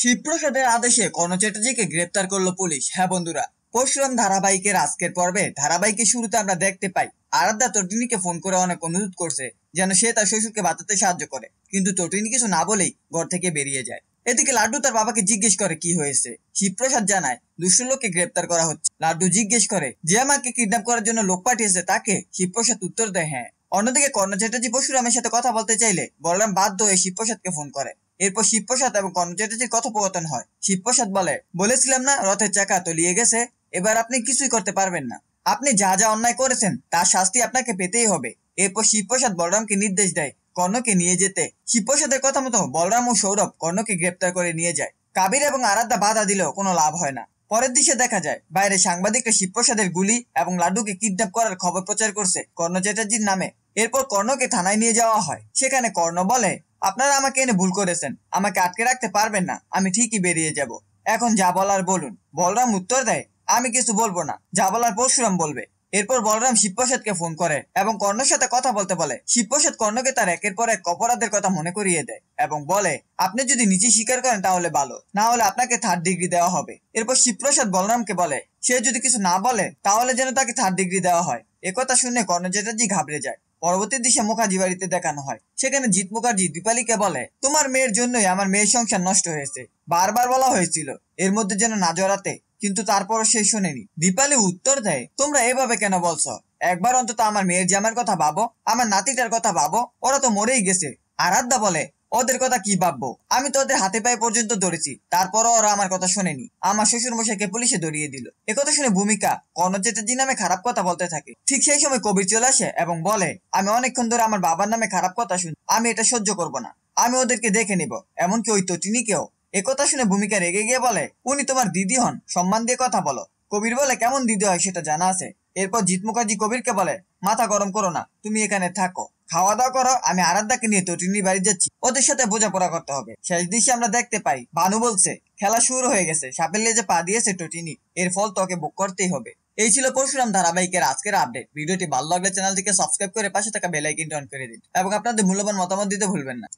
শিবপ্রসাদের আদেশে কর্ণ চ্যাটার্জিকে গ্রেপ্তার করলো পুলিশ। হ্যাঁ বন্ধুরা, পরশুরাম ধারাবাহিকের আজকের পর্বে ধারাবাহিকের শুরুতে আমরা দেখতে পাই আরাধ্যা তটিনীকে ফোন করে অনেক অনুরোধ করছে যেন সে তার শ্বশুরকে বাঁচাতে সাহায্য করে, কিন্তু তটিনী কিছু না বলেই ঘর থেকে বেরিয়ে যায়। এদিকে লাড্ডু তার বাবাকে জিজ্ঞেস করে কি হয়েছে। শিবপ্রসাদ জানায় দুষ্ট লোককে গ্রেপ্তার করা হচ্ছে। লাড্ডু জিজ্ঞেস করে যে আমাকে কিডন্যাপ করার জন্য লোক পাঠিয়েছে তাকে। শিবপ্রসাদ উত্তর দেয় হ্যাঁ। অন্যদিকে কর্ণ চ্যাটার্জি পরশুরামের সাথে কথা বলতে চাইলে বলরাম বাধ্য হয়ে শিবপ্রসাদকে ফোন করে। এরপর শিবপ্রসাদ এবং কর্ণ চ্যাটার্জির কথোপকথন হয়। শিবপ্রসাদ বলেছিলাম না রথের চাকা তলিয়ে গেছে, এবার আপনি কিছুই করতে পারবেন না। আপনি যা যা অন্যায় করেছেন তার শাস্তি আপনাকে পেতেই হবে। এরপর শিবপ্রসাদ বলরামকে নির্দেশ দেয় কর্ণকে নিয়ে যেতে। শিবপ্রসাদের কথা মতো বলরাম ও সৌরভ কর্ণকে গ্রেপ্তার করে নিয়ে যায়। কাবির এবং আরাধ্যা বাধা দিলেও কোনো লাভ হয় না। পরের দৃশ্যে দেখা যায় বাইরে সাংবাদিকরা শিবপ্রসাদের গুলি এবং লাড্ডুকে কিডন্যাপ করার খবর প্রচার করছে কর্ণ চ্যাটার্জির নামে। এরপর কর্ণকে থানায় নিয়ে যাওয়া হয়। সেখানে কর্ণ বলে, আপনারা আমাকে এনে ভুল করেছেন, আমাকে আটকে রাখতে পারবেন না, আমি ঠিকই বেরিয়ে যাব। এখন যা বলার বলুন। বলরাম উত্তর দেয়, আমি কিছু বলবো না, যা বলার পরশুরাম বলবে। এরপর বলরাম শিবপ্রসাদকে ফোন করে এবং কর্ণের সাথে কথা বলতে বলে। শিবপ্রসাদ কর্ণকে তার একের পর এক অপরাধের কথা মনে করিয়ে দেয় এবং বলে, আপনি যদি নিজে স্বীকার করেন তাহলে ভালো, না হলে আপনাকে 3rd ডিগ্রি দেওয়া হবে। এরপর শিবপ্রসাদ বলরামকে বলে সে যদি কিছু না বলে তাহলে যেন তাকে 3rd ডিগ্রি দেওয়া হয়। একথা শুনে কর্ণ চ্যাটার্জি ঘাবড়ে যায়। পরবর্তী দৃশ্যে মুখার্জি বাড়িতে দেখানো হয়। সেখানে জিৎ মুখার্জি দীপালিকে বলে, তোমার মেয়ের জন্যই আমার মেয়ের সংসার নষ্ট হয়েছে, বারবার বলা হয়েছিল এর মধ্যে যেন না জড়াতে, কিন্তু তারপরও সে শোনেনি। দীপালি উত্তর দেয়, তোমরা এভাবে কেন বলছো? একবার অন্তত আমার মেয়ের জামার কথা ভাবো, আমার নাতিটার কথা ভাবো, ওরা তো মরেই গেছে। আরাধ্যা বলে, ওদের কথা কি ভাববো, আমি তো ওদের হাতে পায়ে পর্যন্ত ধরেছি, তারপরও ওরা আমার কথা শোনেনি, আমার শ্বশুর মশাইকে পুলিশে ধরিয়ে দিল। একথা শুনে ভূমিকা কর্ণ চ্যাটার্জি নামে খারাপ কথা বলতে থাকে। ঠিক সেই সময় কবির চলে আসে এবং বলে, আমি অনেকক্ষণ ধরে আমার বাবার নামে খারাপ কথা শুনি, আমি এটা সহ্য করব না, আমি ওদেরকে দেখে নিব, এমনকি ওই তটিনীকেও। একথা শুনে ভূমিকা রেগে গিয়ে বলে, উনি তোমার দিদি হন, সম্মান দিয়ে কথা বলো। কবির বলে, কেমন দিদি হয় সেটা জানা আছে। এরপর জিৎ মুখার্জি কবিরকে বলে, মাথা গরম করো না, তুমি এখানে থাকো, খাওয়া দাওয়া করো, আমি আরাধ্যাকে নিয়ে তটিনীর বাড়ি যাচ্ছি, ওদের সাথে বোঝাপড়া করতে হবে। শেষ দৃশ্যে আমরা দেখতে পাই ভানু বলছে, খেলা শুরু হয়ে গেছে, সাপের লেজে পা দিয়েছে টটিনী, এর ফল তোকে ভোগ করতেই হবে। এই ছিল পরশুরাম ধারাবাহিকের আজকের আপডেট। ভিডিওটি ভালো লাগলে চ্যানেলটিকে সাবস্ক্রাইব করে পাশে থাকা বেল আইকনটি অন করে দিন এবং আপনাদের মূল্যবান মতামত দিতে ভুলবেন না।